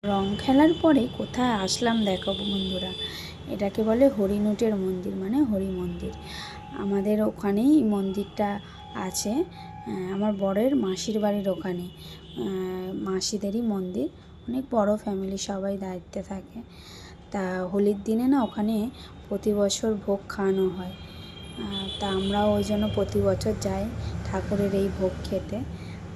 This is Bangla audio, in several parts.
রং খেলার পরে কোথায় আসলাম দেখো বন্ধুরা, এটাকে বলে হরিণুটের মন্দির, মানে হরি মন্দির। আমাদের ওখানেই মন্দিরটা আছে, আমার বরের মাসির বাড়ির ওখানে। মাসিদেরই মন্দির, অনেক বড় ফ্যামিলি, সবাই দায়িত্বে থাকে। তা হোলির দিনে না ওখানে প্রতি বছর ভোগ খাওয়ানো হয়। তা আমরাও ওই জন্য প্রতি বছর যাই ঠাকুরের এই ভোগ খেতে।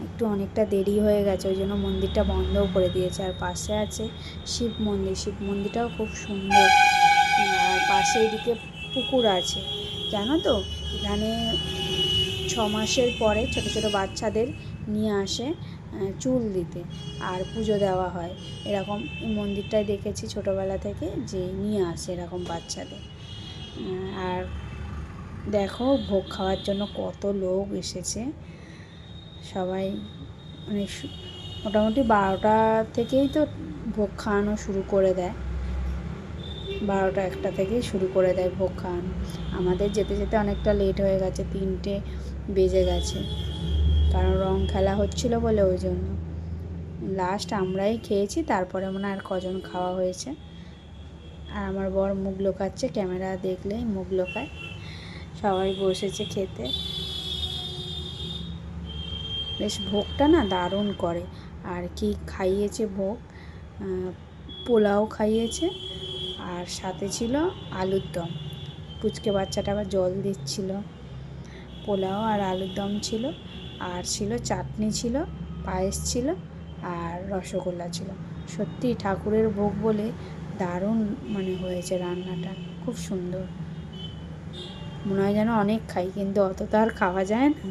একটু অনেকটা দেরি হয়ে গেছে, ওই জন্য মন্দিরটা বন্ধও করে দিয়েছে। আর পাশে আছে শিব মন্দির, শিব মন্দিরটাও খুব সুন্দর। আর পাশে এদিকে পুকুর আছে, জানো তো। এখানে 6 মাসের পরে ছোট ছোট বাচ্চাদের নিয়ে আসে চুল দিতে, আর পুজো দেওয়া হয়। এরকম এই মন্দিরটায় দেখেছি ছোটোবেলা থেকে, যে নিয়ে আসে এরকম বাচ্চাদের। আর দেখো ভোগ খাওয়ার জন্য কত লোক এসেছে। সবাই মানে মোটামুটি 12টা থেকেই তো ভোগ খাওয়ানো শুরু করে দেয়, 12টা 1টা থেকেই শুরু করে দেয় ভোগ খাওয়ানো। আমাদের যেতে যেতে অনেকটা লেট হয়ে গেছে, 3টে বেজে গেছে, কারণ রং খেলা হচ্ছিলো বলে। ওই জন্য লাস্ট আমরাই খেয়েছি, তারপরে মনে আর কজন খাওয়া হয়েছে। আর আমার বর মুখ লোকাচ্ছে, ক্যামেরা দেখলেই মুখ লোকায়। সবাই বসেছে খেতে। বেশ ভোগটা না দারুণ করে। আর কি খাইয়েছে ভোগ, পোলাও খাইয়েছে, আর সাথে ছিল আলুর দম। পুচকে বাচ্চাটা আবার জল দিচ্ছিল। পোলাও আর আলুর দম ছিল, আর ছিল চাটনি, ছিল পায়েস, ছিল আর রসগোল্লা ছিল। সত্যি ঠাকুরের ভোগ বলে দারুণ মানে হয়েছে রান্নাটা, খুব সুন্দর। মনে হয় যেন অনেক খাই, কিন্তু অত তো আর খাওয়া যায় না।